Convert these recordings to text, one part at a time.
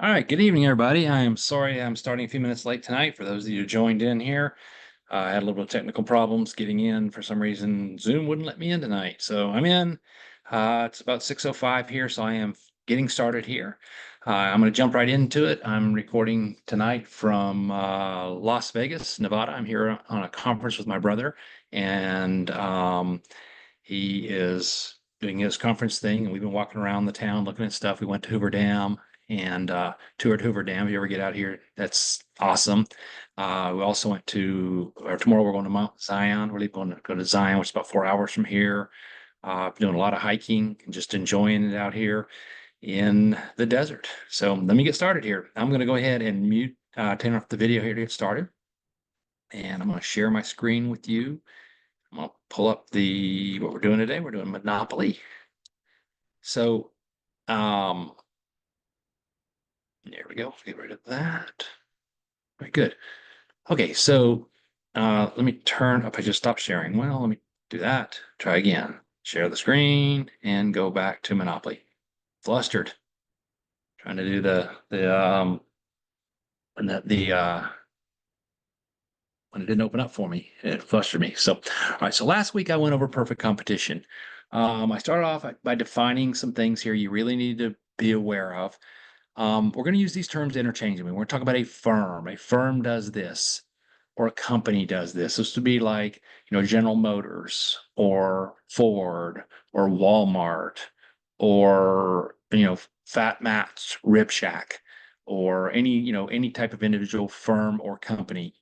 All right, good evening, everybody. I am sorry I'm starting a few minutes late tonight. For those of you who joined in here, I had a little bit of technical problems getting in. For some reason, Zoom wouldn't let me in tonight. So I'm in. It's about 6:05 here, so I am getting started here. I'm going to jump right into it. I'm recording tonight from Las Vegas, Nevada. I'm here on a conference with my brother, and he is doing his conference thing, and we've been walking around the town looking at stuff. We went to Hoover Dam and toured Hoover Dam. If you ever get out here, that's awesome. We also went to, or tomorrow we're going to Mount Zion. We're going to go to Zion, which is about 4 hours from here. Doing a lot of hiking and just enjoying it out here in the desert. So let me get started here. I'm going to go ahead and turn off the video here to get started. And I'm going to share my screen with you. I'm going to pull up what we're doing today. We're doing Monopoly. So, there we go. Get rid of that. Very good. Okay, so let me turn up. I just stopped sharing. Well, let me do that. Try again. Share the screen and go back to Monopoly. Flustered. Trying to do when it didn't open up for me, it flustered me. So, all right. So last week I went over perfect competition. I started off by defining some things here you really need to be aware of. We're going to use these terms interchangeably. We're going to talk about a firm. A firm does this, or a company does this. This would be like, General Motors or Ford or Walmart or, Fat Matt's Rib Shack or any type of individual firm or company.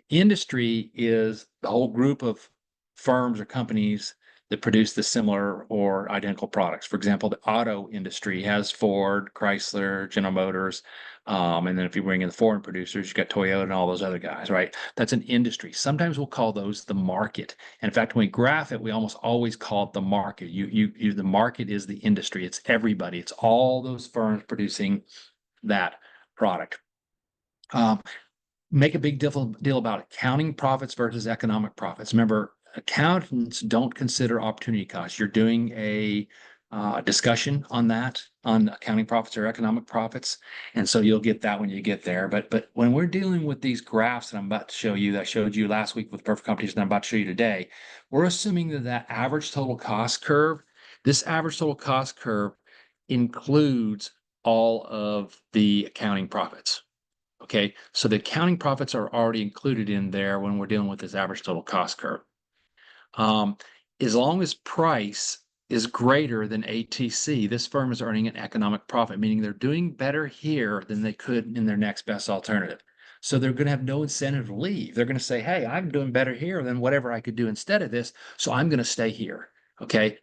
Industry is the whole group of firms or companies that produce the similar or identical products. For example, the auto industry has Ford, Chrysler, General Motors, and then if you bring in the foreign producers, you got Toyota and all those other guys, right? That's an industry. Sometimes we'll call those the market. And in fact, when we graph it, we almost always call it the market. The market is the industry. It's everybody. It's all those firms producing that product. Make a big deal about accounting profits versus economic profits. Remember, accountants don't consider opportunity costs. You're doing a discussion on that, on accounting profits or economic profits, and so you'll get that when you get there. But when we're dealing with these graphs that I'm about to show you, that I showed you last week with perfect competition, I'm about to show you today, we're assuming that average total cost curve, this average total cost curve includes all of the accounting profits. Okay, so the accounting profits are already included in there when we're dealing with this average total cost curve. As long as price is greater than ATC, this firm is earning an economic profit, meaning they're doing better here than they could in their next best alternative. So they're going to have no incentive to leave. They're going to say, hey, I'm doing better here than whatever I could do instead of this, so I'm going to stay here. Okay.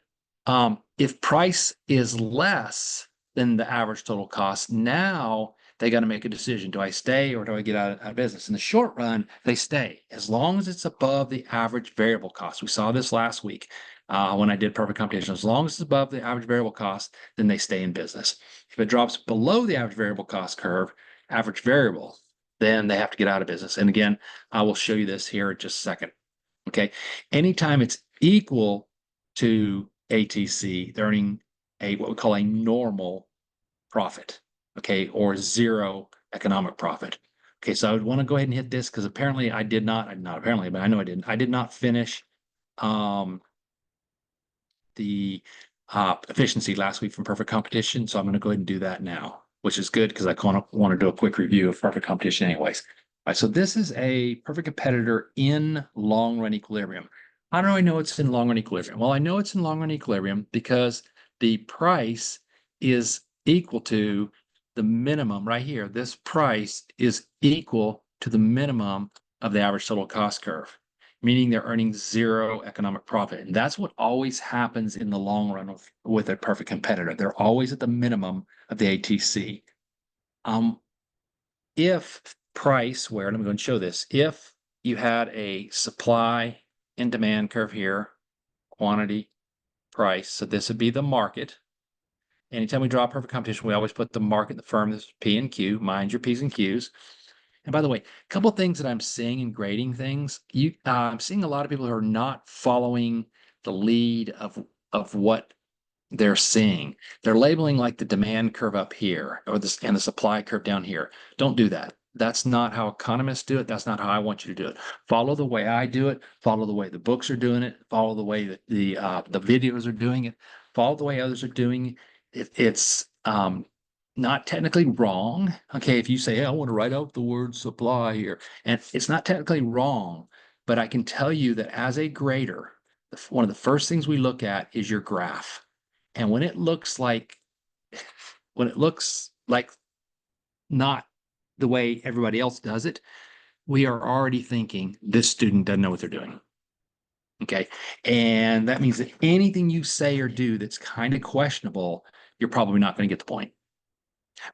If price is less than the average total cost, now they got to make a decision. Do I stay or do I get out of business? In the short run, they stay as long as it's above the average variable cost. We saw this last week when I did perfect competition. As long as it's above the average variable cost, then they stay in business. If it drops below the average variable cost curve, average variable, then they have to get out of business. And again, I will show you this here in just a second. Okay. Anytime it's equal to ATC, they're earning what we call a normal profit, okay, or zero economic profit. Okay, so I would want to go ahead and hit this because apparently I did not apparently, but I know I didn't. I did not finish the efficiency last week from perfect competition. So I'm going to go ahead and do that now, which is good because I want to do a quick review of perfect competition anyways. All right, so this is a perfect competitor in long run equilibrium. How do I know it's in long run equilibrium? Well, I know it's in long run equilibrium because the price is equal to the minimum right here. This price is equal to the minimum of the average total cost curve, meaning they're earning zero economic profit. And that's what always happens in the long run with a perfect competitor. They're always at the minimum of the ATC. If price, where, and I'm going to show this, if you had a supply and demand curve here, quantity, price, so this would be the market. Anytime we draw a perfect competition, we always put the market, the firm, this is P and Q, mind your P's and Q's. And by the way, a couple of things that I'm seeing in grading things, I'm seeing a lot of people who are not following the lead of what they're seeing. They're labeling like the demand curve up here or this and the supply curve down here. Don't do that. That's not how economists do it. That's not how I want you to do it. Follow the way I do it. Follow the way the books are doing it. Follow the way that the videos are doing it. Follow the way others are doing it. It's not technically wrong. Okay, if you say, hey, I want to write out the word supply here, and it's not technically wrong, but I can tell you that as a grader, one of the first things we look at is your graph. And when it looks like not the way everybody else does it, we are already thinking this student doesn't know what they're doing. Okay. And that means that anything you say or do that's kind of questionable, you're probably not going to get the point.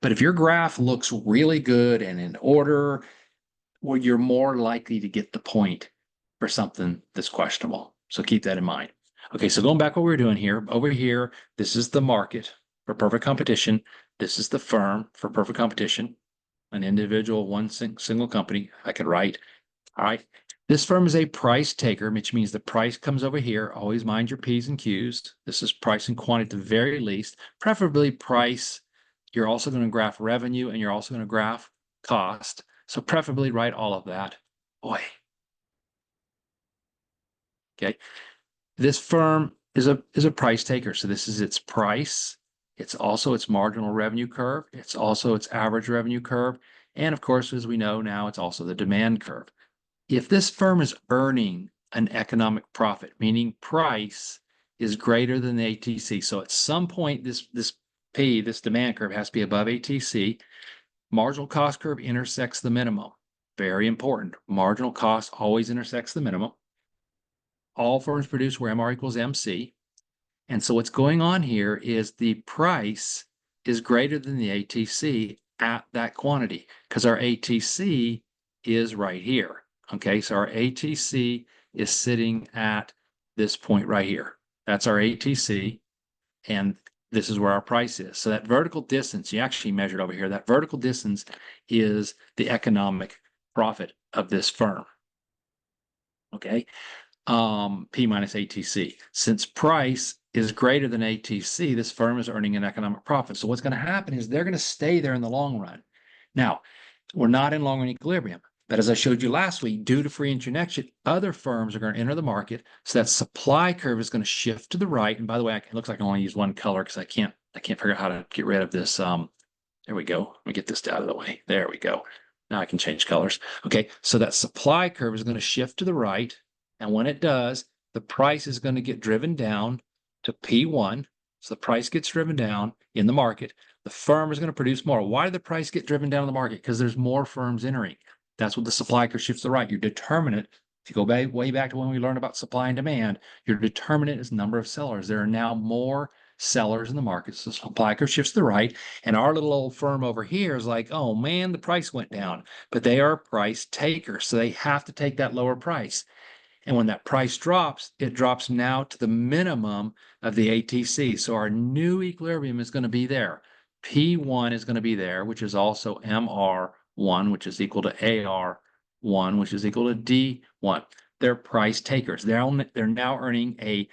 But if your graph looks really good and in order, well, you're more likely to get the point for something that's questionable. So keep that in mind. Okay, so going back what we're doing here, over here, this is the market for perfect competition. This is the firm for perfect competition, an individual, one single company I could write. All right. This firm is a price taker, which means the price comes over here. Always mind your P's and Q's. This is price and quantity at the very least, preferably price. You're also going to graph revenue and you're also going to graph cost. So preferably write all of that. Boy. Okay. This firm is a price taker. So this is its price. It's also its marginal revenue curve. It's also its average revenue curve. And of course, as we know now, it's also the demand curve. If this firm is earning an economic profit, meaning price is greater than the ATC. So at some point, this demand curve has to be above ATC. Marginal cost curve intersects the minimum. Very important. Marginal cost always intersects the minimum. All firms produce where MR equals MC. And so what's going on here is the price is greater than the ATC at that quantity because our ATC is right here. Okay, so our ATC is sitting at this point right here. That's our ATC, and this is where our price is. So that vertical distance, you actually measured over here, that vertical distance is the economic profit of this firm. Okay, P minus ATC. Since price is greater than ATC, this firm is earning an economic profit. So what's going to happen is they're going to stay there in the long run. Now, we're not in long run equilibrium, but as I showed you last week, due to free interconnection, other firms are going to enter the market. So that supply curve is going to shift to the right. And by the way, it looks like I only use one color because I can't figure out how to get rid of this. There we go. Let me get this out of the way. There we go. Now I can change colors. Okay, so that supply curve is going to shift to the right. And when it does, the price is going to get driven down to P1. So the price gets driven down in the market. The firm is going to produce more. Why did the price get driven down in the market? Because there's more firms entering. That's what the supply curve shifts to the right. Your determinant, if you go way back to when we learned about supply and demand, your determinant is number of sellers. There are now more sellers in the market. So the supply curve shifts to the right. And our little old firm over here is like, oh man, the price went down. But they are price takers. So they have to take that lower price. And when that price drops, it drops now to the minimum of the ATC. So our new equilibrium is going to be there. P1 is going to be there, which is also MR1, which is equal to AR1, which is equal to D1. They're price takers. They're now earning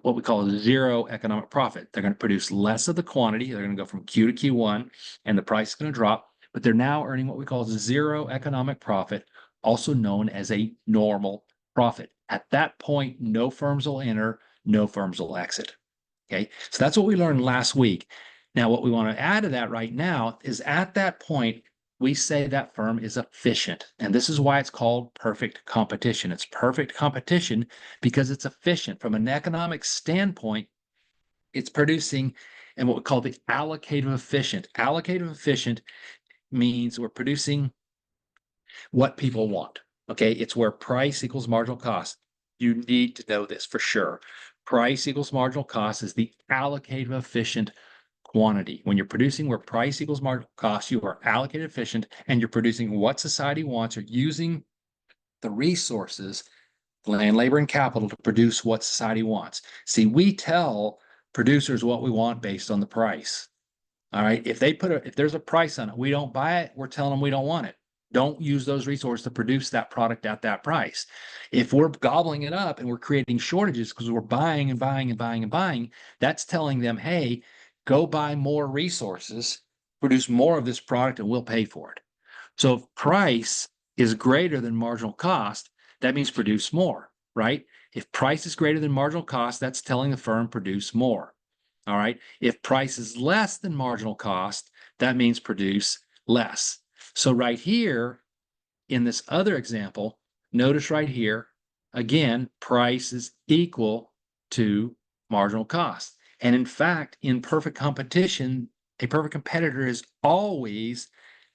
what we call a zero economic profit. They're going to produce less of the quantity. They're going to go from Q to Q1, and the price is going to drop. But they're now earning what we call zero economic profit, also known as a normal profit. At that point, no firms will enter, no firms will exit. Okay, so that's what we learned last week. Now, what we want to add to that right now is at that point, we say that firm is efficient. And this is why it's called perfect competition. It's perfect competition because it's efficient. From an economic standpoint, it's producing and what we call the allocative efficient. Allocative efficient means we're producing what people want. Okay, it's where price equals marginal cost. You need to know this for sure. Price equals marginal cost is the allocative efficient quantity. When you're producing where price equals marginal cost, you are allocated efficient and you're producing what society wants or using the resources, land, labor, and capital to produce what society wants. See, we tell producers what we want based on the price. All right. If there's a price on it, we don't buy it, we're telling them we don't want it. Don't use those resources to produce that product at that price. If we're gobbling it up and we're creating shortages because we're buying and buying and buying and buying, that's telling them, hey, go buy more resources, produce more of this product, and we'll pay for it. So if price is greater than marginal cost, that means produce more, right? If price is greater than marginal cost, that's telling the firm produce more. All right. If price is less than marginal cost, that means produce less. So right here in this other example, notice right here, again, price is equal to marginal cost. And in fact, in perfect competition, a perfect competitor is always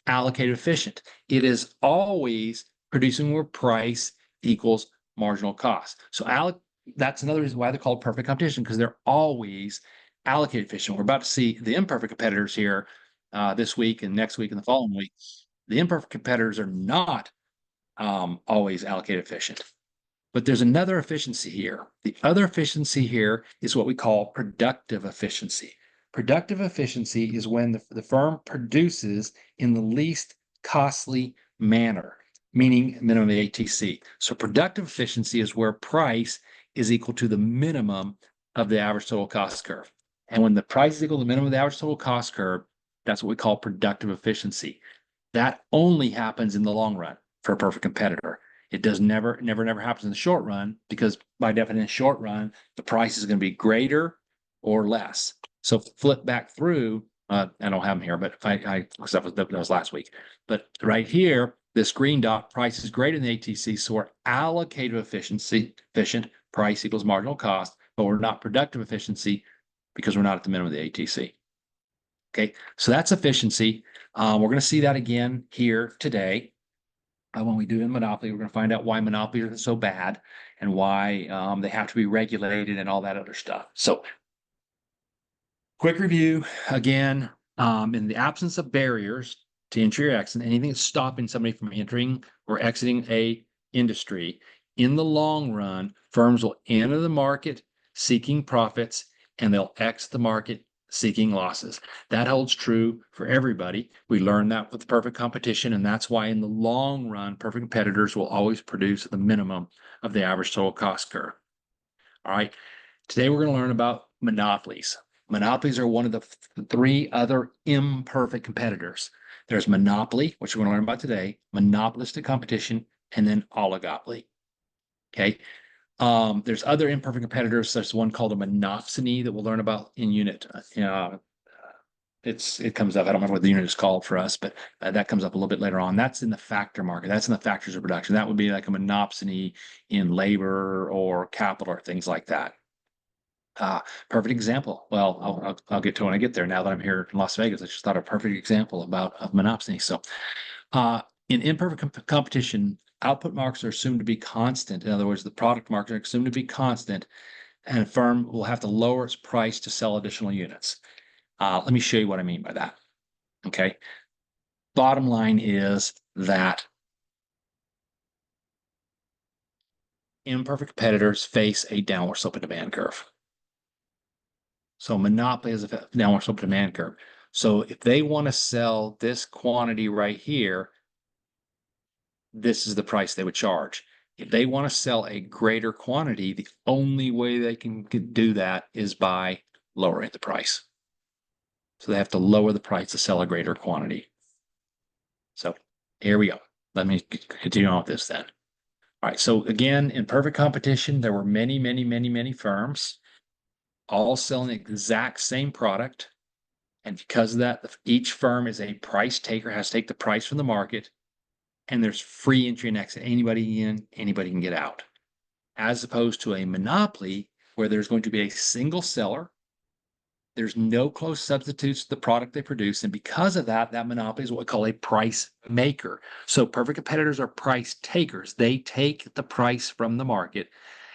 allocated efficient. It is always producing where price equals marginal cost. So that's another reason why they're called perfect competition, because they're always allocated efficient. We're about to see the imperfect competitors here this week and next week and the following week. The imperfect competitors are not always allocated efficient. But there's another efficiency here. The other efficiency here is what we call productive efficiency. Productive efficiency is when the firm produces in the least costly manner, meaning minimum ATC. So productive efficiency is where price is equal to the minimum of the average total cost curve. And when the price is equal to the minimum of the average total cost curve, that's what we call productive efficiency. That only happens in the long run for a perfect competitor. It does never happens in the short run, because by definition, short run, the price is going to be greater or less. So flip back through, I don't have them here, but because that was last week. But right here, this green dot, price is greater than ATC, so we're allocated efficient, price equals marginal cost, but we're not productive efficiency because we're not at the minimum of the ATC. Okay, so that's efficiency. We're going to see that again here today. When we do in monopoly, we're going to find out why monopolies are so bad and why they have to be regulated and all that other stuff. So, quick review again. In the absence of barriers to entry or exit, anything that's stopping somebody from entering or exiting a industry, in the long run, firms will enter the market seeking profits and they'll exit the market seeking losses. That holds true for everybody. We learned that with perfect competition, and that's why in the long run, perfect competitors will always produce the minimum of the average total cost curve. All right. Today we're going to learn about monopolies. Monopolies are one of the three other imperfect competitors. There's monopoly, which we're going to learn about today, monopolistic competition, and then oligopoly. Okay. There's other imperfect competitors. There's one called a monopsony that we'll learn about in unit. It comes up. I don't remember what the unit is called for us, but that comes up a little bit later on. That's in the factor market. That's in the factors of production. That would be like a monopsony in labor or capital or things like that. Perfect example. Well, I'll get to it when I get there. Now that I'm here in Las Vegas, I just thought a perfect example of monopsony. So, in imperfect competition, output markets are assumed to be constant. In other words, the product markets are assumed to be constant, and a firm will have to lower its price to sell additional units. Let me show you what I mean by that. Okay. Bottom line is that imperfect competitors face a downward sloping demand curve. So monopoly is a downward sloping demand curve. So if they want to sell this quantity right here, this is the price they would charge. If they want to sell a greater quantity, the only way they can do that is by lowering the price. So they have to lower the price to sell a greater quantity. So here we go. Let me continue on with this then. All right. So again, in perfect competition, there were many firms all selling the exact same product. And because of that, each firm is a price taker, has to take the price from the market. And there's free entry and exit. Anybody in, anybody can get out. As opposed to a monopoly where there's going to be a single seller. There's no close substitutes to the product they produce. And because of that, that monopoly is what we call a price maker. So perfect competitors are price takers. They take the price from the market.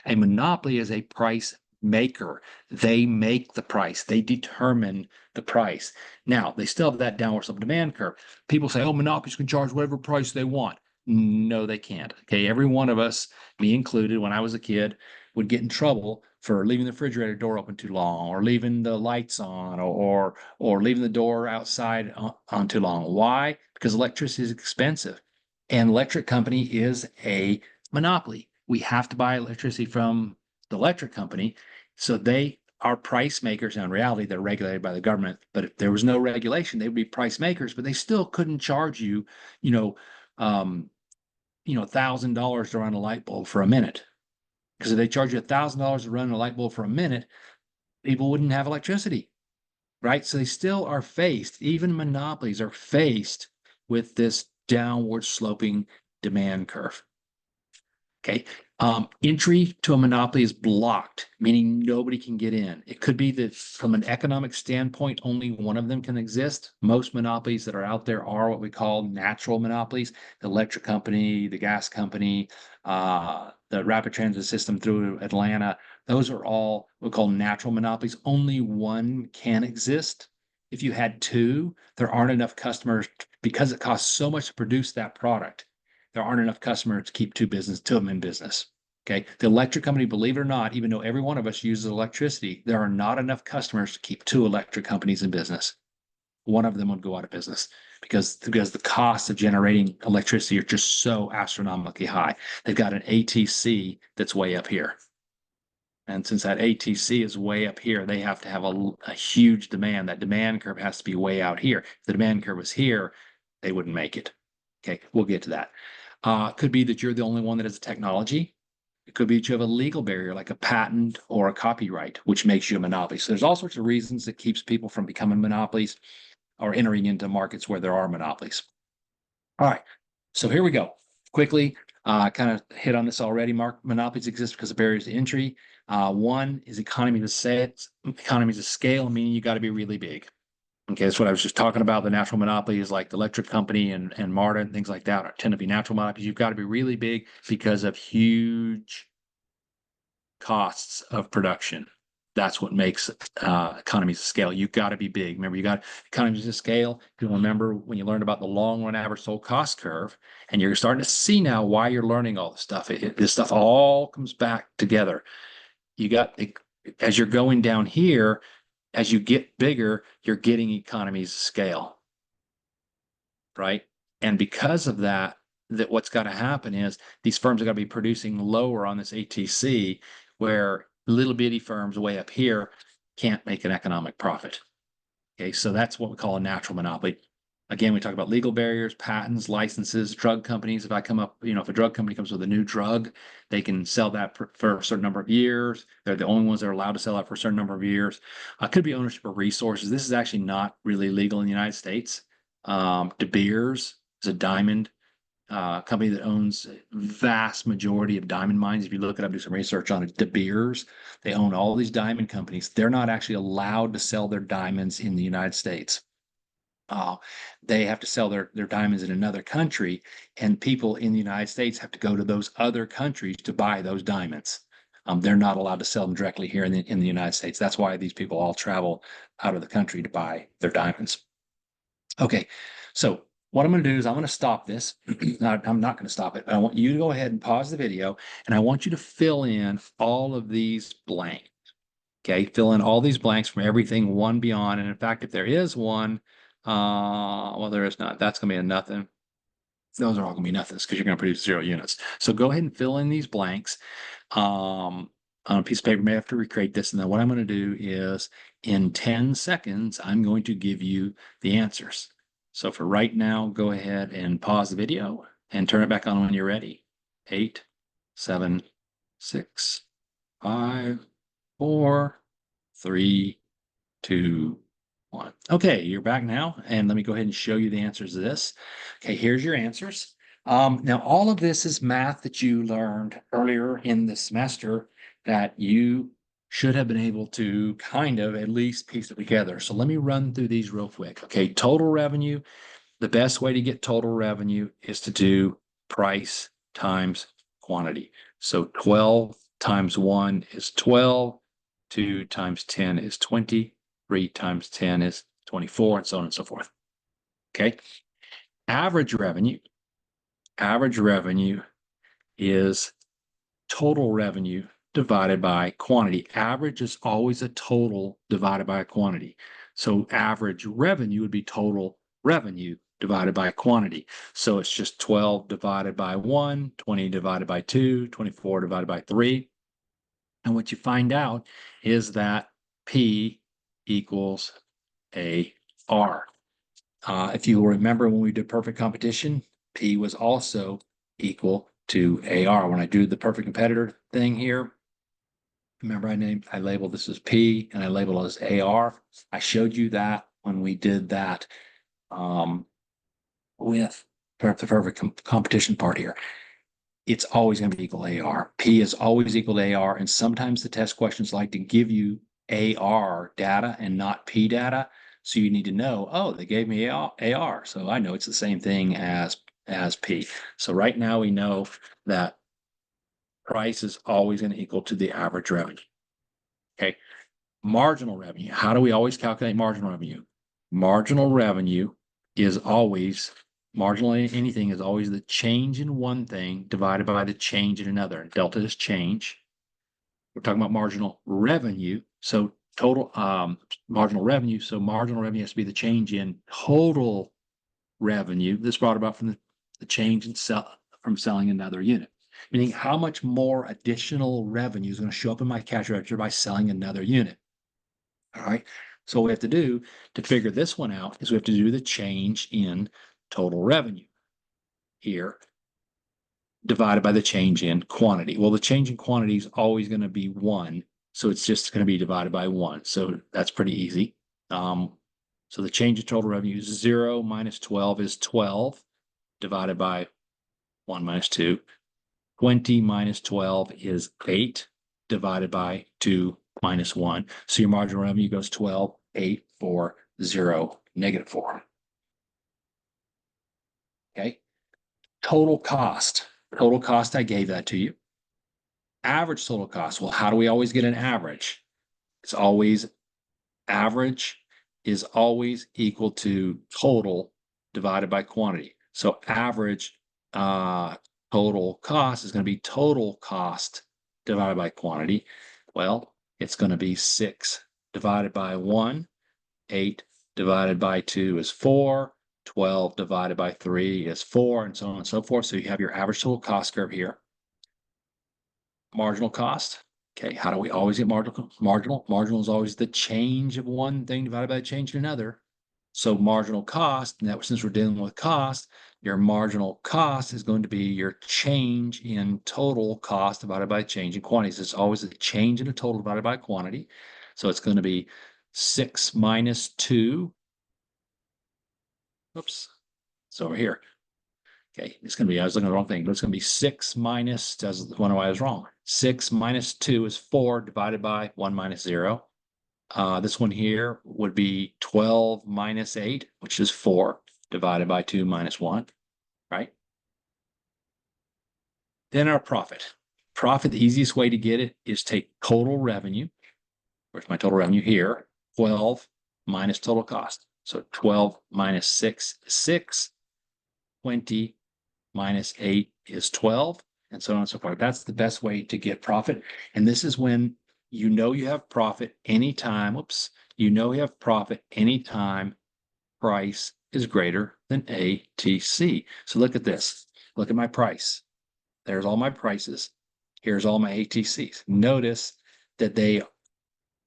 A monopoly is a price maker. They make the price. They determine the price. Now, they still have that downward slope demand curve. People say, oh, monopolies can charge whatever price they want. No, they can't. Okay. Every one of us, me included, when I was a kid, would get in trouble for leaving the refrigerator door open too long, or leaving the lights on, or leaving the door outside on too long. Why? Because electricity is expensive. And electric company is a monopoly. We have to buy electricity from the electric company. So they are price makers. Now, in reality, they're regulated by the government. But if there was no regulation, they would be price makers, but they still couldn't charge you, you know, um, $1,000 to run a light bulb for a minute. Because if they charge you $1,000 to run a light bulb for a minute, people wouldn't have electricity, right? So they still are faced, even monopolies are faced with this downward sloping demand curve. Okay. Entry to a monopoly is blocked, meaning nobody can get in. It could be that from an economic standpoint, only one of them can exist. Most monopolies that are out there are what we call natural monopolies: the electric company, the gas company, the rapid transit system through Atlanta. Those are all what we call natural monopolies. Only one can exist. If you had two, there aren't enough customers because it costs so much to produce that product. There aren't enough customers to keep two of them in business. Okay. The electric company, believe it or not, even though every one of us uses electricity, there are not enough customers to keep two electric companies in business. One of them would go out of business because the costs of generating electricity are just so astronomically high. They've got an ATC that's way up here. And since that ATC is way up here, they have to have a huge demand. That demand curve has to be way out here. If the demand curve was here, they wouldn't make it. Okay, we'll get to that. Could be that you're the only one that has a technology. It could be that you have a legal barrier like a patent or a copyright, which makes you a monopoly. So there's all sorts of reasons that keeps people from becoming monopolies or entering into markets where there are monopolies. All right, so here we go. Quickly, kind of hit on this already. Monopolies exist because of barriers to entry. One is economies of scale, meaning you got to be really big. Okay, that's what I was just talking about. The natural monopolies like the electric company and MARTA and things like that tend to be natural monopolies. You've got to be really big because of huge costs of production. That's what makes economies of scale. You've got to be big. Remember, you got economies of scale. You'll remember when you learned about the long run average total cost curve, and you're starting to see now why you're learning all this stuff. This stuff all comes back together. As you're going down here, as you get bigger, you're getting economies of scale, right? And because of that what's got to happen is these firms are going to be producing lower on this ATC, where little bitty firms way up here can't make an economic profit. Okay, so that's what we call a natural monopoly. Again, we talk about legal barriers, patents, licenses, drug companies. If I come up, if a drug company comes with a new drug, they can sell that for a certain number of years. They're the only ones that are allowed to sell that for a certain number of years. Could be ownership of resources. This is actually not really legal in the United States. De Beers is a diamond company that owns vast majority of diamond mines. If you look it up, do some research on it, De Beers, they own all these diamond companies. They're not actually allowed to sell their diamonds in the United States. They have to sell their diamonds in another country, and people in the United States have to go to those other countries to buy those diamonds. They're not allowed to sell them directly here in the United States. That's why these people all travel out of the country to buy their diamonds. Okay, so what I'm going to do is I'm going to stop this. I'm not going to stop it, but I want you to go ahead and pause the video, and I want you to fill in all of these blanks. Okay, fill in all these blanks from everything one beyond. And in fact, if there is one, well, there is not. That's going to be a nothing. Those are all going to be nothings because you're going to produce 0 units. So go ahead and fill in these blanks. On a piece of paper, you may have to recreate this. And then what I'm going to do is in 10 seconds, I'm going to give you the answers. So for right now, go ahead and pause the video and turn it back on when you're ready. 8, 7, 6, 5, 4, 3, 2, 1. Okay, you're back now, and let me go ahead and show you the answers to this. Okay, here's your answers. Now, all of this is math that you learned earlier in the semester that you should have been able to kind of at least piece it together. So let me run through these real quick. Okay, total revenue. The best way to get total revenue is to do price times quantity. So 12 times 1 is 12. 2 times 10 is 20. 3 times 10 is 24, and so on and so forth. Okay. Average revenue is total revenue divided by quantity. Average is always a total divided by a quantity. So average revenue would be total revenue divided by quantity. So it's just 12 divided by 1, 20 divided by 2, 24 divided by 3. And what you find out is that P equals AR. If you will remember when we did perfect competition, P was also equal to AR. When I do the perfect competitor thing here, remember I labeled this as P and I labeled it as AR. I showed you that when we did that with the perfect competition part here. It's always going to be equal to AR. P is always equal to AR. And sometimes the test questions like to give you AR data and not P data. So you need to know, oh, they gave me AR. So I know it's the same thing as P. So right now we know that price is always going to equal to the average revenue. Okay. Marginal revenue. How do we always calculate marginal revenue? Marginal revenue is always marginal anything is always the change in one thing divided by the change in another. Delta is change. We're talking about marginal revenue. So total marginal revenue. So marginal revenue has to be the change in total revenue. This brought about from the change in from selling another unit. Meaning how much more additional revenue is going to show up in my cash register by selling another unit. All right. So what we have to do to figure this one out is we have to do the change in total revenue here divided by the change in quantity. Well, the change in quantity is always going to be 1. So it's just going to be divided by 1. So that's pretty easy. So the change in total revenue is 0 minus 12 is 12 divided by 1 minus 2. 20 minus 12 is 8 divided by 2 minus 1. So your marginal revenue goes 12, 8, 4, 0, negative 4. Okay. Total cost. Total cost, I gave that to you. Average total cost. Well, how do we always get an average? It's always average is always equal to total divided by quantity. So average total cost is going to be total cost divided by quantity. Well, it's going to be 6 divided by 1, 8 divided by 2 is 4, 12 divided by 3 is 4, and so on and so forth. So you have your average total cost curve here. Marginal cost. Okay, how do we always get marginal? Marginal is always the change of one thing divided by the change in another. So marginal cost, and that since we're dealing with cost, your marginal cost is going to be your change in total cost divided by change in quantities. It's always a change in the total divided by quantity. So it's going to be 6 minus 2. Oops, it's over here. Okay, it's going to be, I was looking at the wrong thing, but it's going to be 6 minus, I wonder why I was wrong. 6 minus 2 is 4 divided by 1 minus 0. This one here would be 12 minus 8, which is 4 divided by 2 minus 1, right? Then our profit. Profit, the easiest way to get it is take total revenue. Where's my total revenue here? 12 minus total cost. So 12 minus 6 is 6. 20 minus 8 is 12, and so on and so forth. That's the best way to get profit. And this is when you know you have profit anytime, you know you have profit anytime price is greater than ATC. So look at this. Look at my price. There's all my prices. Here's all my ATCs. Notice that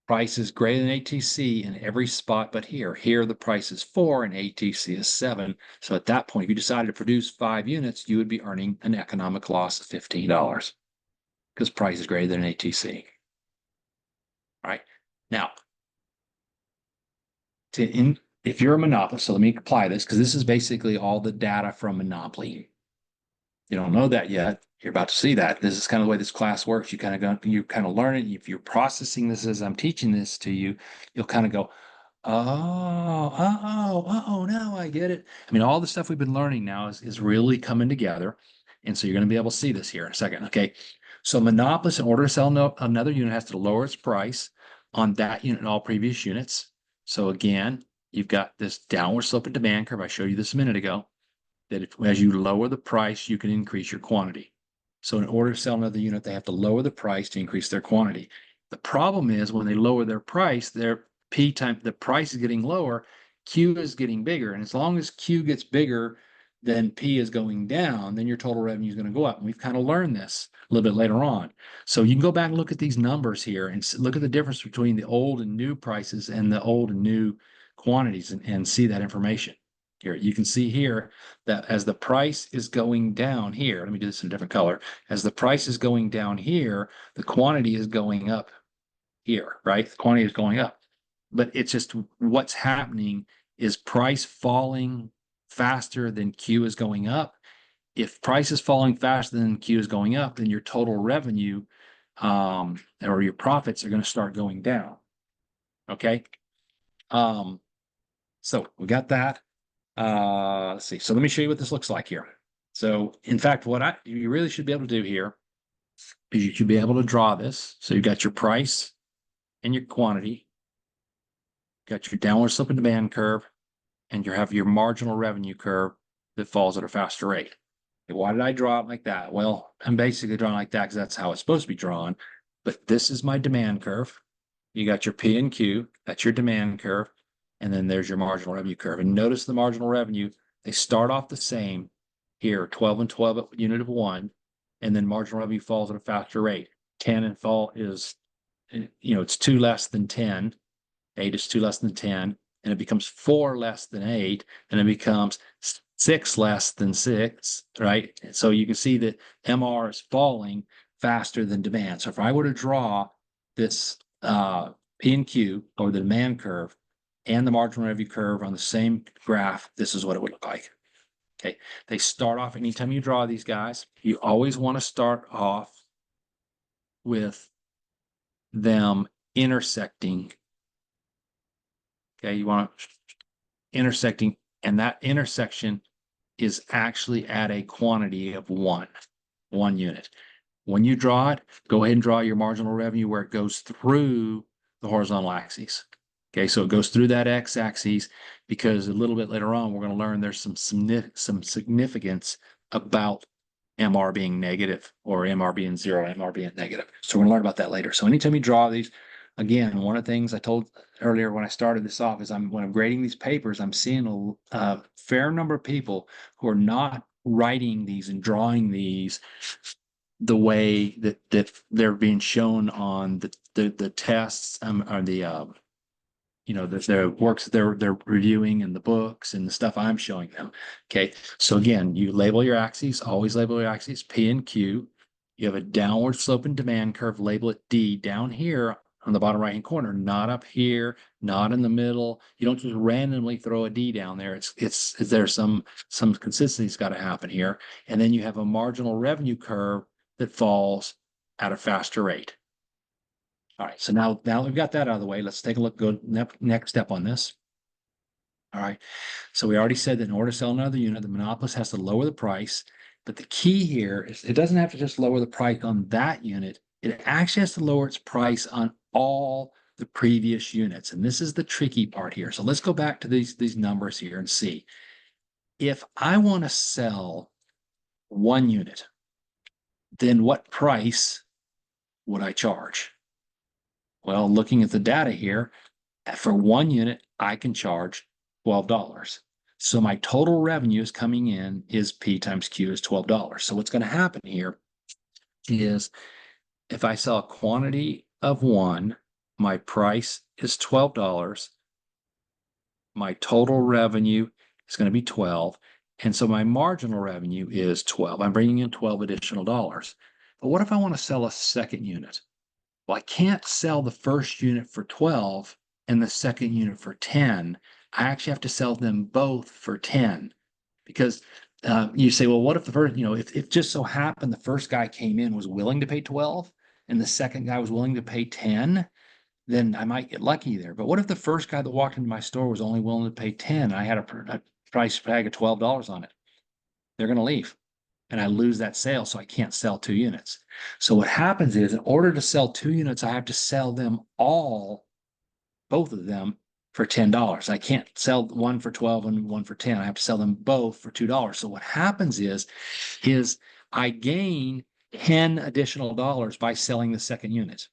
price is greater than ATC in every spot but here. Here the price is 4 and ATC is 7. So at that point, if you decided to produce 5 units, you would be earning an economic loss of $15 because price is greater than ATC. All right. Now, if you're a monopolist, so let me apply this because this is basically all the data from Monopoly. You don't know that yet. You're about to see that. This is kind of the way this class works. You kind of learn it. If you're processing this as I'm teaching this to you, you'll kind of go, now I get it. I mean, all the stuff we've been learning now is really coming together. And so you're going to be able to see this here in a second. Okay. So monopolist, in order to sell another unit, has to lower its price on that unit and all previous units. So again, you've got this downward sloping demand curve. I showed you this a minute ago. That as you lower the price, you can increase your quantity. So in order to sell another unit, they have to lower the price to increase their quantity. The problem is when they lower their price, the price is getting lower. Q is getting bigger. And as long as Q gets bigger than P is going down, then your total revenue is going to go up. And we've kind of learned this a little bit later on. So you can go back and look at these numbers here and look at the difference between the old and new prices and the old and new quantities and see that information. Here, you can see here that as the price is going down here, let me do this in a different color. As the price is going down here, the quantity is going up here, right? The quantity is going up. But it's just what's happening is price falling faster than Q is going up. If price is falling faster than Q is going up, then your total revenue or your profits are going to start going down. Okay. So we got that. Let's see. So let me show you what this looks like here. So in fact, what you really should be able to do here is you should be able to draw this. So you've got your price and your quantity, got your downward sloping demand curve, and you have your marginal revenue curve that falls at a faster rate. Okay, why did I draw it like that? Well, I'm basically drawing like that because that's how it's supposed to be drawn. But this is my demand curve. You got your P and Q, that's your demand curve. And then there's your marginal revenue curve. And notice the marginal revenue, they start off the same here, 12 and 12 at unit of 1, and then marginal revenue falls at a faster rate. 10 and fall is, it's 2 less than 10, 8 is 2 less than 10, and it becomes 4 less than 8, and it becomes 6 less than 6, right? And so you can see that MR is falling faster than demand. So if I were to draw this P and Q, or the demand curve, and the marginal revenue curve on the same graph, this is what it would look like. Okay, they start off, anytime you draw these guys, you always want to start off with them intersecting. Okay, you want to intersecting, and that intersection is actually at a quantity of one unit. When you draw it, go ahead and draw your marginal revenue where it goes through the horizontal axis. Okay, so it goes through that x-axis because a little bit later on, we're going to learn there's some significance about MR being negative or MR being 0, MR being negative. So we're going to learn about that later. So anytime you draw these, again, one of the things I told earlier when I started this off is when I'm grading these papers, I'm seeing a fair number of people who are not writing these and drawing these the way that they're being shown on the tests or the the works they're reviewing and the books and the stuff I'm showing them. Okay, so again, you label your axes, always label your axes, P and Q. You have a downward sloping demand curve, label it D down here on the bottom right hand corner, not up here, not in the middle. You don't just randomly throw a D down there. There's some consistency's got to happen here. And then you have a marginal revenue curve that falls at a faster rate. All right, so now we've got that out of the way, let's take a look, go next step on this. All right, so we already said that in order to sell another unit, the monopolist has to lower the price. But the key here is it doesn't have to just lower the price on that unit. It actually has to lower its price on all the previous units. And this is the tricky part here. So let's go back to these numbers here and see. If I want to sell one unit, then what price would I charge? Well, looking at the data here, for one unit, I can charge $12. So my total revenue is coming in is P times Q is $12. So what's going to happen here is if I sell a quantity of 1, my price is $12. My total revenue is going to be 12. And so my marginal revenue is 12. I'm bringing in 12 additional dollars. But what if I want to sell a second unit? Well, I can't sell the first unit for 12 and the second unit for 10. I actually have to sell them both for 10 because you say, well, what if the first, if just so happened the first guy came in was willing to pay 12 and the second guy was willing to pay 10, then I might get lucky there. But what if the first guy that walked into my store was only willing to pay 10 and I had a price tag of $12 on it? They're going to leave. And I lose that sale, so I can't sell 2 units. So what happens is, in order to sell 2 units, I have to sell them all, both of them, for $10. I can't sell one for 12 and one for 10. I have to sell them both for $2. So what happens is I gain 10 additional dollars by selling the second unit.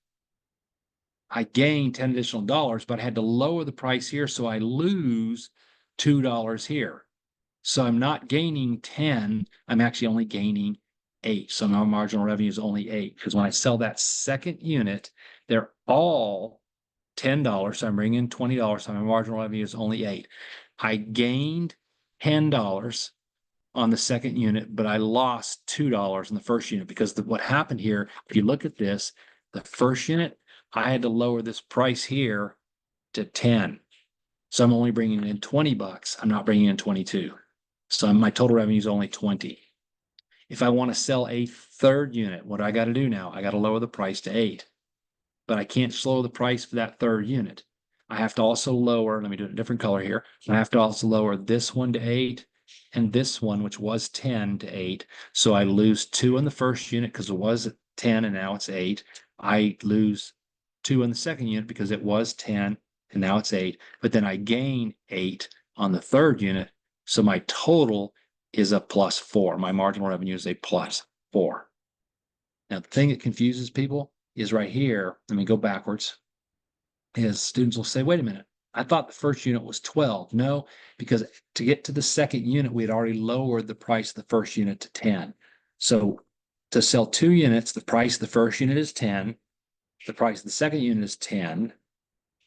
I gain 10 additional dollars, but I had to lower the price here. So I lose $2 here. So I'm not gaining 10. I'm actually only gaining 8. So my marginal revenue is only 8. Because when I sell that second unit, they're all $10. So I'm bringing in $20. So my marginal revenue is only 8. I gained $10 on the second unit, but I lost $2 in the first unit because what happened here, if you look at this, the first unit, I had to lower this price here to 10. So I'm only bringing in $20. I'm not bringing in 22. So my total revenue is only 20. If I want to sell a third unit, what I got to do now? I got to lower the price to 8. But I can't slow the price for that third unit. I have to also lower, let me do it a different color here. I have to also lower this one to 8 and this one, which was 10 to 8. So I lose 2 in the first unit because it was 10 and now it's 8. I lose 2 in the second unit because it was 10 and now it's 8. But then I gain 8 on the third unit. So my total is a +4. My marginal revenue is a +4. Now, the thing that confuses people is right here. Let me go backwards. Is students will say, wait a minute, I thought the first unit was 12. No, because to get to the second unit, we had already lowered the price of the first unit to 10. So to sell 2 units, the price of the first unit is 10. The price of the second unit is 10.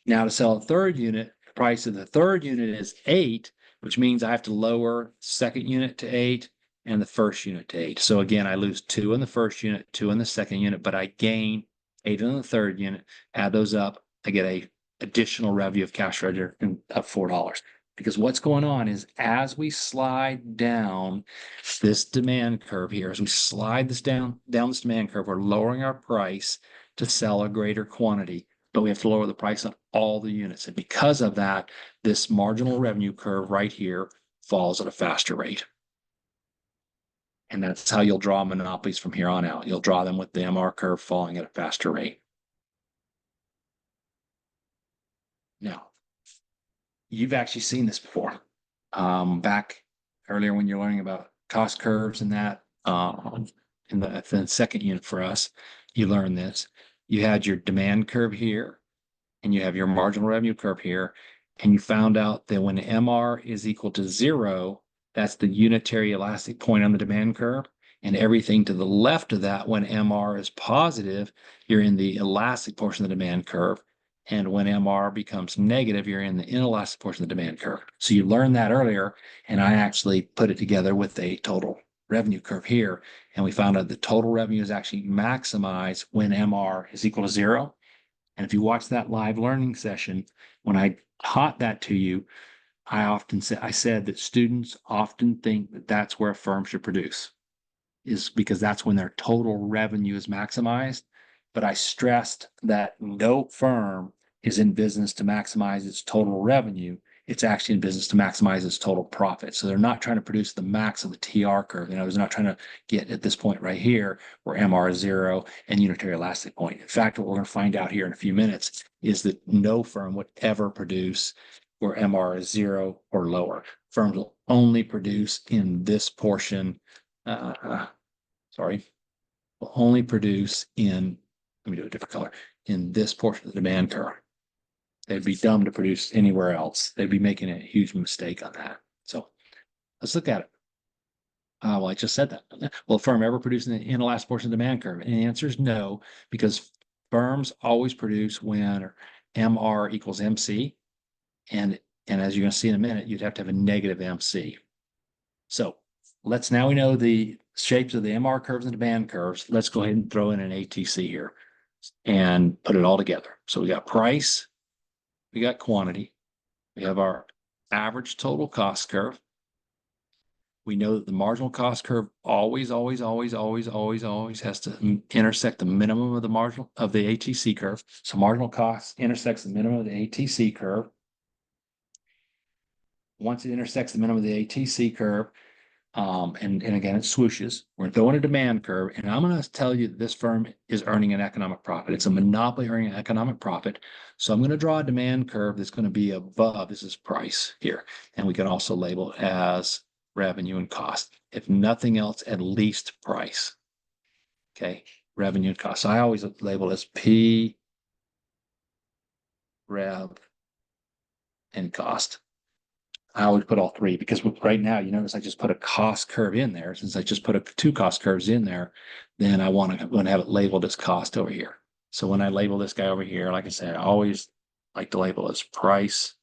Now to sell a third unit, the price of the third unit is 8, which means I have to lower second unit to 8 and the first unit to 8. So again, I lose 2 in the first unit, 2 in the second unit, but I gain 8 in the third unit. Add those up, I get a additional revenue of cash register of $4. Because what's going on is as we slide down this demand curve here, as we slide this down this demand curve, we're lowering our price to sell a greater quantity, but we have to lower the price on all the units. And because of that, this marginal revenue curve right here falls at a faster rate. And that's how you'll draw monopolies from here on out. You'll draw them with the MR curve falling at a faster rate. Now, you've actually seen this before. Back earlier when you're learning about cost curves and that, in the second unit for us, you learned this. You had your demand curve here, and you have your marginal revenue curve here, and you found out that when MR is equal to 0, that's the unitary elastic point on the demand curve, and everything to the left of that, when MR is positive, you're in the elastic portion of the demand curve. And when MR becomes negative, you're in the inelastic portion of the demand curve. So you learned that earlier, and I actually put it together with a total revenue curve here. And we found out the total revenue is actually maximized when MR is equal to 0. And if you watch that live learning session, when I taught that to you, I said that students often think that that's where a firm should produce, is because that's when their total revenue is maximized. But I stressed that no firm is in business to maximize its total revenue. It's actually in business to maximize its total profit. So they're not trying to produce the max of the TR curve. They're not trying to get at this point right here where MR is 0 and unitary elastic point. In fact, what we're going to find out here in a few minutes is that no firm would ever produce where MR is 0 or lower. Firms will only produce in this portion. Will only produce in, let me do a different color, in this portion of the demand curve. They'd be dumb to produce anywhere else. They'd be making a huge mistake on that. So let's look at it. Well, I just said that. Will a firm ever produce in the last portion of the demand curve? And the answer is no, because firms always produce when MR equals MC. And as you're going to see in a minute, you'd have to have a negative MC. So now we know the shapes of the MR curves and demand curves. Let's go ahead and throw in an ATC here and put it all together. So we got price, we got quantity, we have our average total cost curve. We know that the marginal cost curve always has to intersect the minimum of the marginal of the ATC curve. So marginal cost intersects the minimum of the ATC curve. Once it intersects the minimum of the ATC curve, and again, it swooshes. We're throwing a demand curve, and I'm going to tell you that this firm is earning an economic profit. It's a monopoly earning an economic profit. So I'm going to draw a demand curve that's going to be above. This is price here, and we can also label it as revenue and cost. If nothing else, at least price. Okay, revenue and cost. So I always label as P rev, and cost. I always put all three because right now, you notice I just put a cost curve in there. Since I just put two cost curves in there, then I want to have it labeled as cost over here. So when I label this guy over here, like I said, I always like to label as price,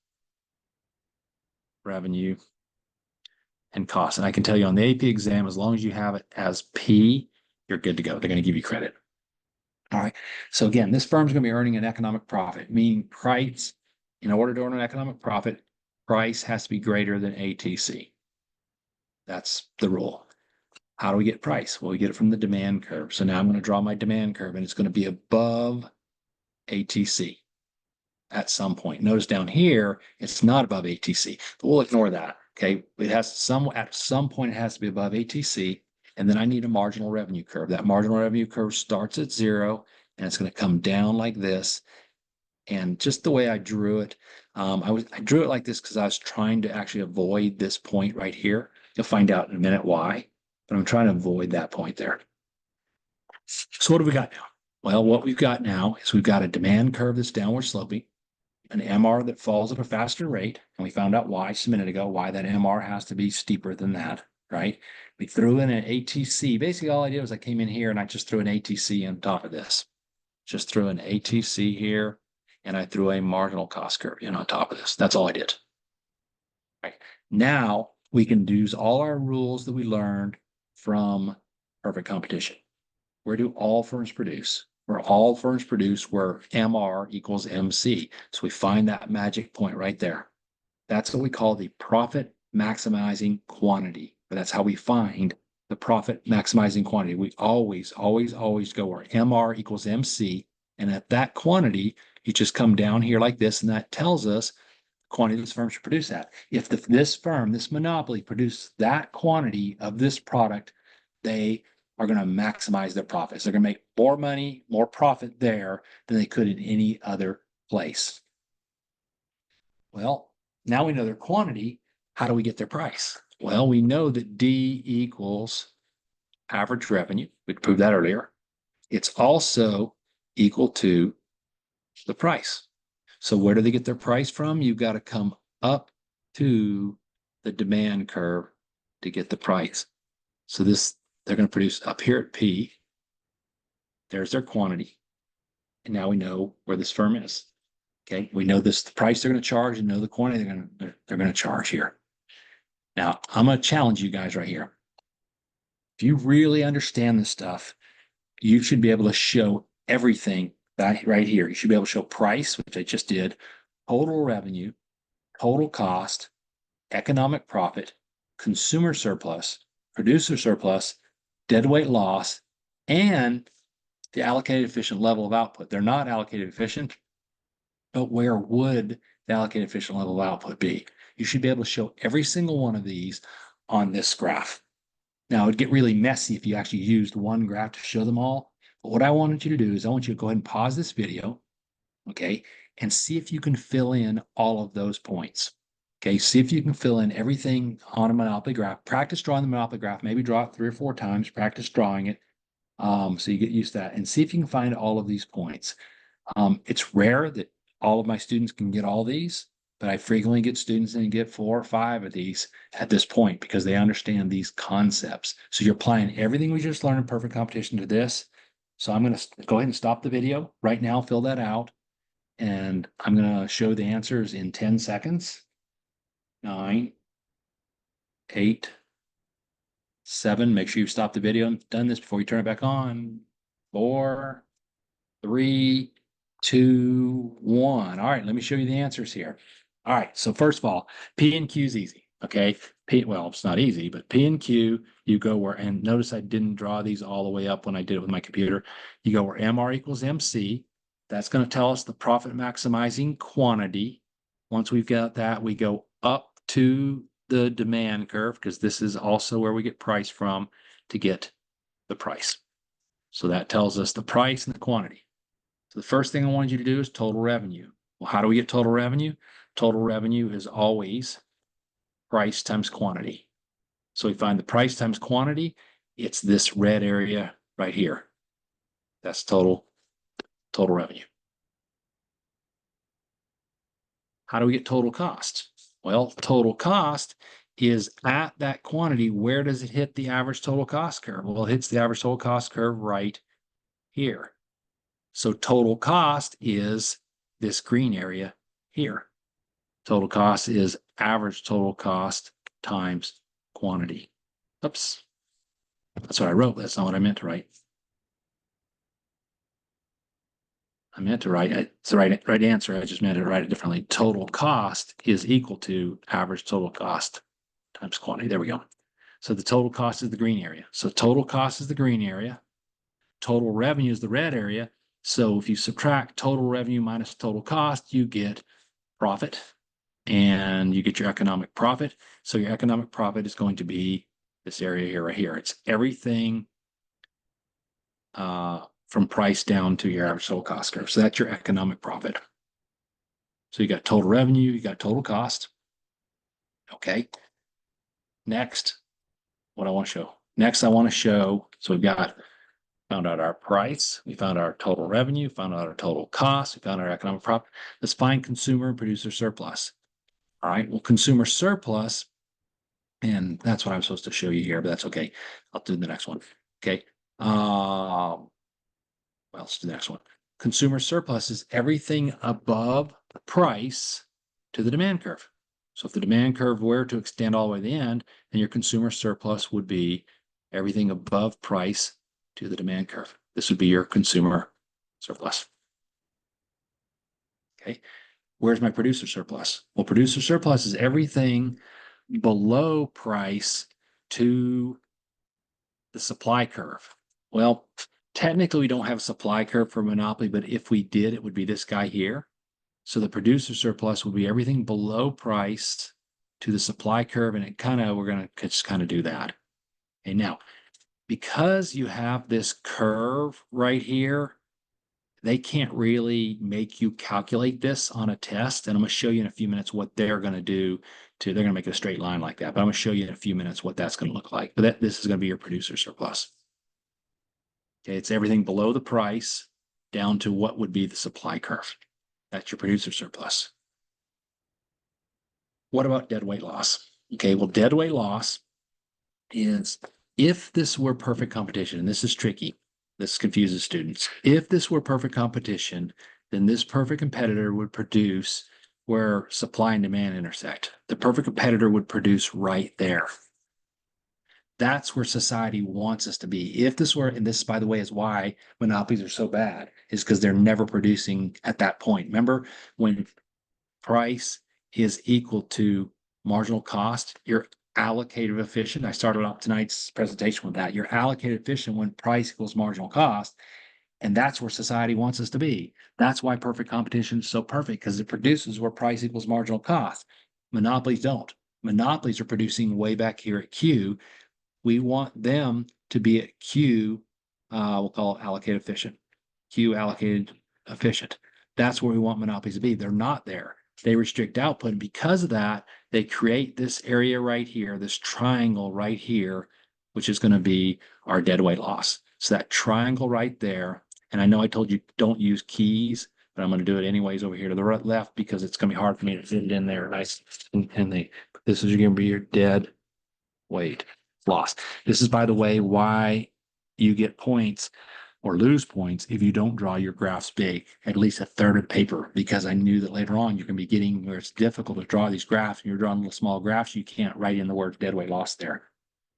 revenue, and cost. And I can tell you on the AP exam, as long as you have it as P, you're good to go. They're going to give you credit. All right. So again, this firm's going to be earning an economic profit, meaning price. In order to earn an economic profit, price has to be greater than ATC. That's the rule. How do we get price? Well, we get it from the demand curve. So now I'm going to draw my demand curve, and it's going to be above ATC at some point. Notice down here, it's not above ATC, but we'll ignore that. Okay. It has at some point, it has to be above ATC. And then I need a marginal revenue curve. That marginal revenue curve starts at 0, and it's going to come down like this. And just the way I drew it, I drew it like this because I was trying to actually avoid this point right here. You'll find out in a minute why, but I'm trying to avoid that point there. So what do we got now? Well, what we've got now is we've got a demand curve that's downward sloping, an MR that falls at a faster rate, and we found out why just a minute ago, why that MR has to be steeper than that, right? We threw in an ATC. Basically, all I did was I came in here and I just threw an ATC on top of this. Just threw an ATC here, and I threw a marginal cost curve in on top of this. That's all I did. Right. Now we can use all our rules that we learned from perfect competition. Where do all firms produce? Where all firms produce where MR equals MC. So we find that magic point right there. That's what we call the profit maximizing quantity. But that's how we find the profit maximizing quantity. We always go where MR equals MC. And at that quantity, you just come down here like this, and that tells us the quantity this firm should produce at. If this firm, this monopoly, produce that quantity of this product, they are going to maximize their profits. They're going to make more money, more profit there than they could in any other place. Well, now we know their quantity. How do we get their price? Well, we know that D equals average revenue. We proved that earlier. It's also equal to the price. So where do they get their price from? You've got to come up to the demand curve to get the price. So they're going to produce up here at P. There's their quantity. And now we know where this firm is. Okay, we know the price they're going to charge and know the quantity they're going to charge here. Now, I'm going to challenge you guys right here. If you really understand this stuff, you should be able to show everything right here. You should be able to show price, which I just did, total revenue, total cost, economic profit, consumer surplus, producer surplus, deadweight loss, and the allocated efficient level of output. They're not allocated efficient, but where would the allocated efficient level of output be? You should be able to show every single one of these on this graph. Now, it'd get really messy if you actually used one graph to show them all. But what I wanted you to do is I want you to go ahead and pause this video, okay, and see if you can fill in all of those points. Okay, see if you can fill in everything on a monopoly graph. Practice drawing the monopoly graph. Maybe draw it 3 or 4 times. Practice drawing it so you get used to that. And see if you can find all of these points. It's rare that all of my students can get all these, but I frequently get students that get 4 or 5 of these at this point because they understand these concepts. So you're applying everything we just learned in perfect competition to this. So I'm going to go ahead and stop the video right now, fill that out, and I'm going to show the answers in 10 seconds. 9, 8, 7. Make sure you stop the video and done this before you turn it back on. 4, 3, 2, 1. All right, let me show you the answers here. All right, so first of all, P and Q is easy, okay? Well, it's not easy, but P and Q, you go where, and notice I didn't draw these all the way up when I did it with my computer. You go where MR equals MC. That's going to tell us the profit maximizing quantity. Once we've got that, we go up to the demand curve because this is also where we get price from to get the price. So that tells us the price and the quantity. So the first thing I wanted you to do is total revenue. Well, how do we get total revenue? Total revenue is always price times quantity. So we find the price times quantity. It's this red area right here. That's total revenue. How do we get total cost? Well, total cost is at that quantity. Where does it hit the average total cost curve? Well, it hits the average total cost curve right here. So total cost is this green area here. Total cost is average total cost times quantity. Oops. That's what I wrote. That's not what I meant to write. I meant to write, it's the right answer. I just meant to write it differently. Total cost is equal to average total cost times quantity. There we go. So the total cost is the green area. So total cost is the green area. Total revenue is the red area. So if you subtract total revenue minus total cost, you get profit and you get your economic profit. So your economic profit is going to be this area here, right here. It's everything from price down to your average total cost curve. So that's your economic profit. So you got total revenue, you got total cost. Okay. Next, what I want to show. Next, I want to show, so we've got found out our price, we found our total revenue, found out our total cost, we found our economic profit. Let's find consumer and producer surplus. All right, well, consumer surplus, and that's what I'm supposed to show you here, but that's okay. I'll do the next one. Okay. Well, let's do the next one. Consumer surplus is everything above the price to the demand curve. So if the demand curve were to extend all the way to the end, then your consumer surplus would be everything above price to the demand curve. This would be your consumer surplus. Okay. Where's my producer surplus? Well, producer surplus is everything below price to the supply curve. Well, technically we don't have a supply curve for monopoly, but if we did, it would be this guy here. So the producer surplus would be everything below price to the supply curve. And we're going to just kind of do that. And now, because you have this curve right here, they can't really make you calculate this on a test. And I'm going to show you in a few minutes what they're going to do they're going to make a straight line like that. But I'm going to show you in a few minutes what that's going to look like. But this is going to be your producer surplus. Okay, it's everything below the price down to what would be the supply curve. That's your producer surplus. What about deadweight loss? Okay, well, deadweight loss is if this were perfect competition, and this is tricky, this confuses students. If this were perfect competition, then this perfect competitor would produce where supply and demand intersect. The perfect competitor would produce right there. That's where society wants us to be. If this were, and this, by the way, is why monopolies are so bad, is because they're never producing at that point. Remember, when price is equal to marginal cost, you're allocated efficient. I started off tonight's presentation with that. You're allocated efficient when price equals marginal cost. And that's where society wants us to be. That's why perfect competition is so perfect, because it produces where price equals marginal cost. Monopolies don't. Monopolies are producing way back here at Q. We want them to be at Q, we'll call it allocated efficient. Q allocated efficient. That's where we want monopolies to be. They're not there. They restrict output. And because of that, they create this area right here, this triangle right here, which is going to be our deadweight loss. So that triangle right there, and I know I told you don't use keys, but I'm going to do it anyways over here to the left because it's going to be hard for me to fit it in there nice. This is going to be your dead weight loss. This is, by the way, why you get points or lose points if you don't draw your graphs big, at least a third of paper, because I knew that later on you're going to be getting where it's difficult to draw these graphs and you're drawing little small graphs, you can't write in the word deadweight loss there.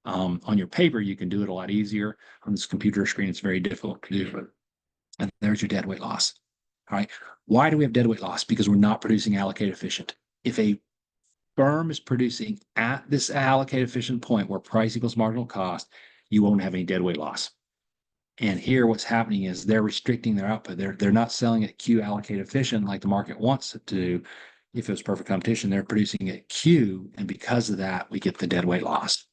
On your paper, you can do it a lot easier. On this computer screen, it's very difficult to do. And there's your deadweight loss. All right. Why do we have deadweight loss? Because we're not producing allocated efficient. If a firm is producing at this allocated efficient point where price equals marginal cost, you won't have any deadweight loss. And here what's happening is they're restricting their output. They're not selling at Q allocated efficient like the market wants it to do. If it was perfect competition, they're producing at Q. And because of that, we get the deadweight loss.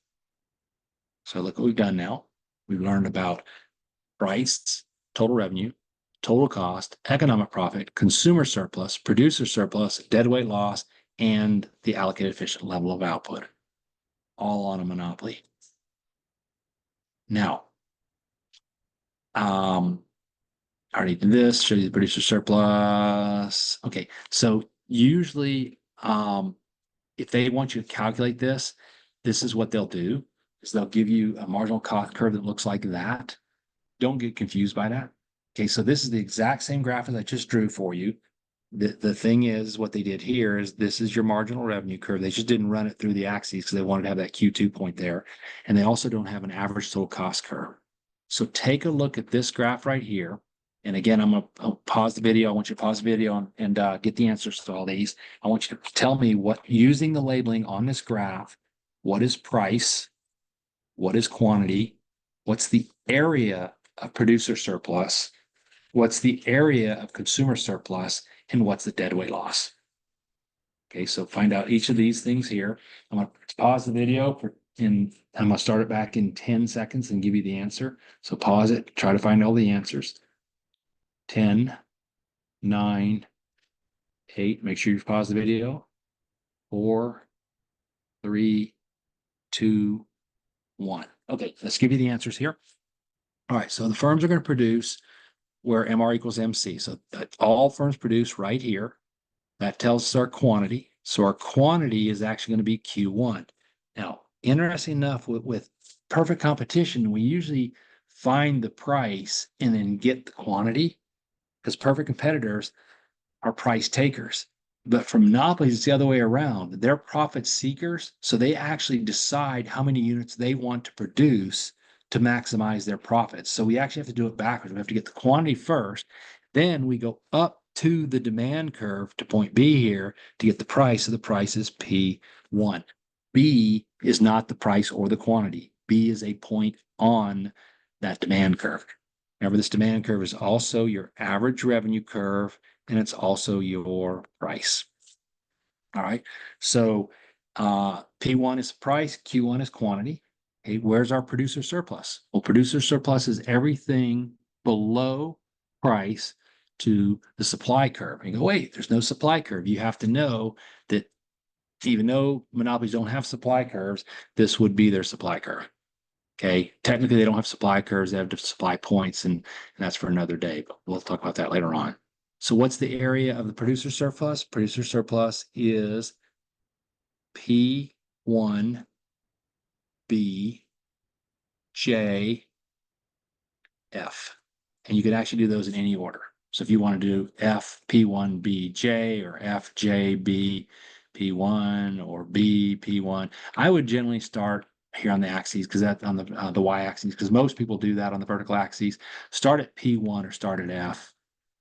So look what we've done now. We've learned about price, total revenue, total cost, economic profit, consumer surplus, producer surplus, deadweight loss, and the allocated efficient level of output, all on a monopoly. Now, I already did this, show you the producer surplus. Okay, so usually, if they want you to calculate this, this is what they'll do, is they'll give you a marginal cost curve that looks like that. Don't get confused by that. Okay, so this is the exact same graph as I just drew for you. The thing is, what they did here is this is your marginal revenue curve. They just didn't run it through the axes because they wanted to have that Q2 point there. And they also don't have an average total cost curve. So take a look at this graph right here. And again, I'll pause the video. I want you to pause the video and get the answers to all these. I want you to tell me what, using the labeling on this graph, what is price? What is quantity? What's the area of producer surplus? What's the area of consumer surplus? And what's the deadweight loss? Okay, so find out each of these things here. I'm going to pause the video and I'm going to start it back in 10 seconds and give you the answer. So pause it, try to find all the answers. 10, 9, 8. Make sure you pause the video. 4, 3, 2, 1. Okay, let's give you the answers here. All right, so the firms are going to produce where MR equals MC. So all firms produce right here. That tells us our quantity. So our quantity is actually going to be Q1. Now, interesting enough, with perfect competition, we usually find the price and then get the quantity, because perfect competitors are price takers. But for monopolies, it's the other way around. They're profit seekers. So they actually decide how many units they want to produce to maximize their profits. So we actually have to do it backwards. We have to get the quantity first. Then we go up to the demand curve to point B here to get the price. So the price is P1. B is not the price or the quantity. B is a point on that demand curve. Remember, this demand curve is also your average revenue curve, and it's also your price. All right. So P1 is price, Q1 is quantity. Okay, where's our producer surplus? Well, producer surplus is everything below price to the supply curve. And you go, wait, there's no supply curve. You have to know that even though monopolies don't have supply curves, this would be their supply curve. Okay, technically they don't have supply curves, they have supply points, and that's for another day, but we'll talk about that later on. So what's the area of the producer surplus? Producer surplus is P1, B, J, F. And you can actually do those in any order. So if you want to do F, P1, B, J, or F, J, B, P1, or B, P1, I would generally start here on the axes, because that's on the y-axis, because most people do that on the vertical axes. Start at P1 or start at F.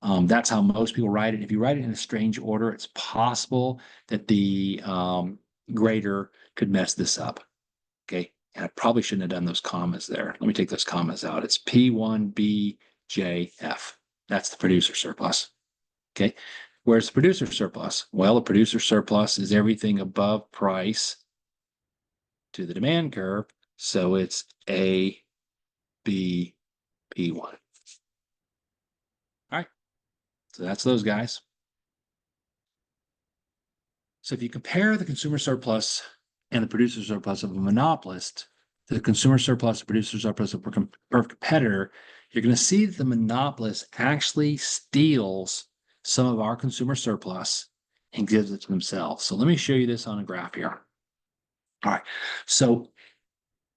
That's how most people write it. If you write it in a strange order, it's possible that the grader could mess this up. Okay, and I probably shouldn't have done those commas there. Let me take those commas out. It's P1, B, J, F. That's the producer surplus. Okay, where's the producer surplus? Well, the producer surplus is everything above price to the demand curve. So it's A, B, P1. All right, so that's those guys. So if you compare the consumer surplus and the producer surplus of a monopolist to the consumer surplus, producer surplus of a competitor, you're going to see that the monopolist actually steals some of our consumer surplus and gives it to themselves. So let me show you this on a graph here. All right, so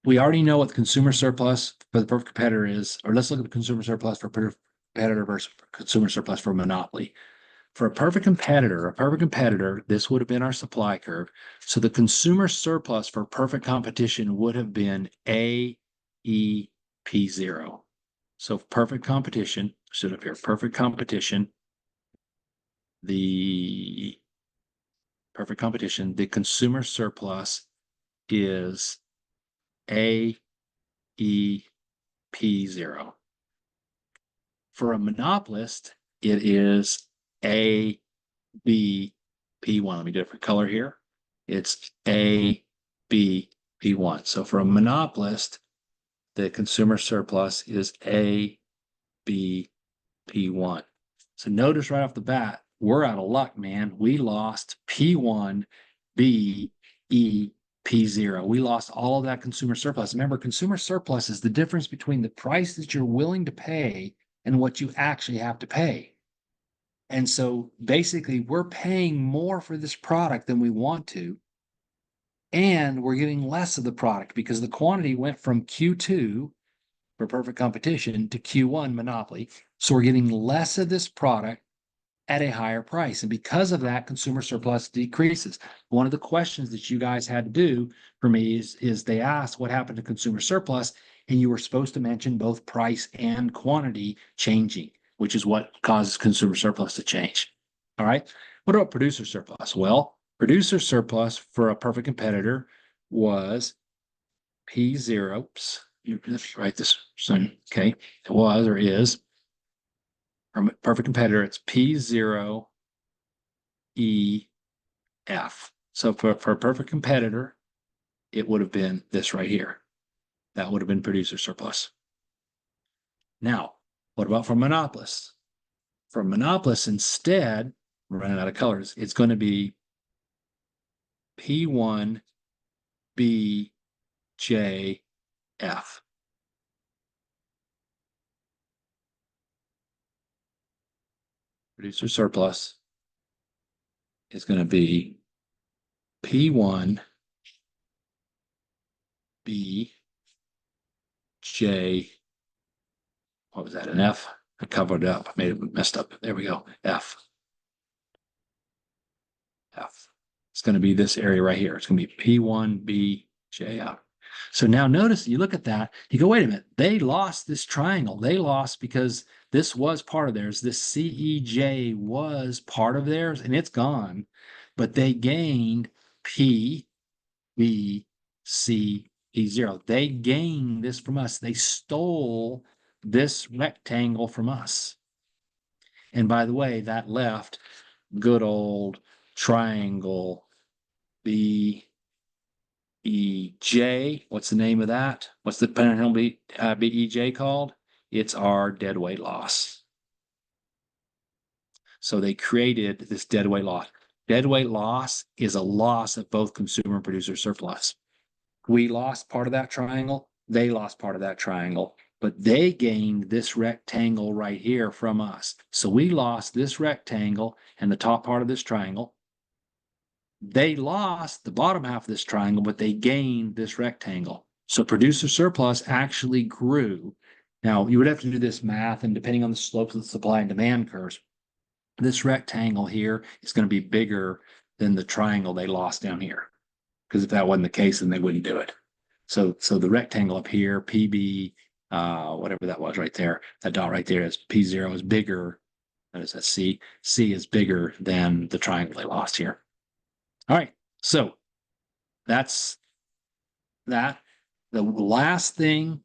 we already know what the consumer surplus for the perfect competitor is, or let's look at the consumer surplus for perfect competitor versus consumer surplus for monopoly. For a perfect competitor, this would have been our supply curve. So the consumer surplus for perfect competition would have been A, E, P0. So perfect competition, should appear perfect competition, the consumer surplus is A, E, P0. For a monopolist, it is A, B, P1. Let me do a different color here. It's A, B, P1. So for a monopolist, the consumer surplus is A, B, P1. So notice right off the bat, we're out of luck, man. We lost P1, B, E, P0. We lost all of that consumer surplus. Remember, consumer surplus is the difference between the price that you're willing to pay and what you actually have to pay. And so basically, we're paying more for this product than we want to, and we're getting less of the product because the quantity went from Q2 for perfect competition to Q1 monopoly. So we're getting less of this product at a higher price. And because of that, consumer surplus decreases. One of the questions that you guys had to do for me is they asked what happened to consumer surplus, and you were supposed to mention both price and quantity changing, which is what causes consumer surplus to change. All right. What about producer surplus? Well, producer surplus for a perfect competitor was P0. Oops, let me write this soon. Okay. It was or is. For perfect competitor, it's P0 EF. So for a perfect competitor, it would have been this right here. That would have been producer surplus. Now, what about for monopolists? For monopolists, instead, we're running out of colors, it's going to be P1 BJF. Producer surplus is going to be P1 BJ. What was that? An F? I covered it up. I made it messed up. There we go. F. F. It's going to be this area right here. It's going to be P1BJF. So now notice, you look at that, you go, wait a minute, they lost this triangle. They lost because this was part of theirs. This CEJ was part of theirs and it's gone, but they gained P, B, C, E0. They gained this from us. They stole this rectangle from us. And by the way, that left good old triangle BEJ. What's the name of that? What's the penalty BEJ called? It's our deadweight loss. So they created this deadweight loss. Deadweight loss is a loss of both consumer and producer surplus. We lost part of that triangle. They lost part of that triangle, but they gained this rectangle right here from us. So we lost this rectangle and the top part of this triangle. They lost the bottom half of this triangle, but they gained this rectangle. So producer surplus actually grew. Now, you would have to do this math, and depending on the slopes of the supply and demand curves, this rectangle here is going to be bigger than the triangle they lost down here. Because if that wasn't the case, then they wouldn't do it. So the rectangle up here, PB, whatever that was right there, that dot right there is P0 is bigger. That is a C. C is bigger than the triangle they lost here. All right, so that's that. The last thing,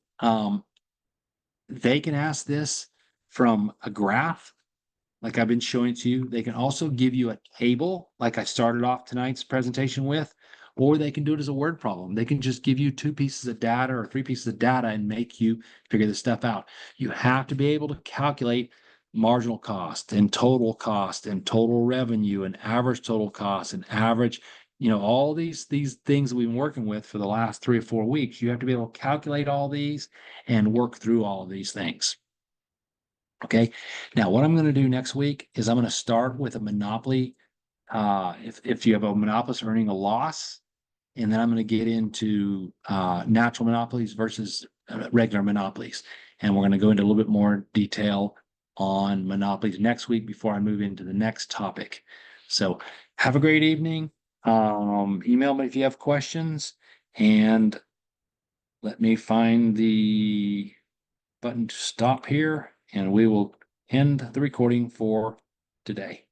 they can ask this from a graph, like I've been showing to you. They can also give you a table, like I started off tonight's presentation with, or they can do it as a word problem. They can just give you 2 pieces of data or 3 pieces of data and make you figure this stuff out. You have to be able to calculate marginal cost and total revenue and average total cost and average, all these things that we've been working with for the last 3 or 4 weeks. You have to be able to calculate all these and work through all of these things. Okay. Now, what I'm going to do next week is I'm going to start with a monopoly. If you have a monopolist earning a loss, and then I'm going to get into natural monopolies versus regular monopolies. And we're going to go into a little bit more detail on monopolies next week before I move into the next topic. So have a great evening. Email me if you have questions, and let me find the button to stop here, and we will end the recording for today.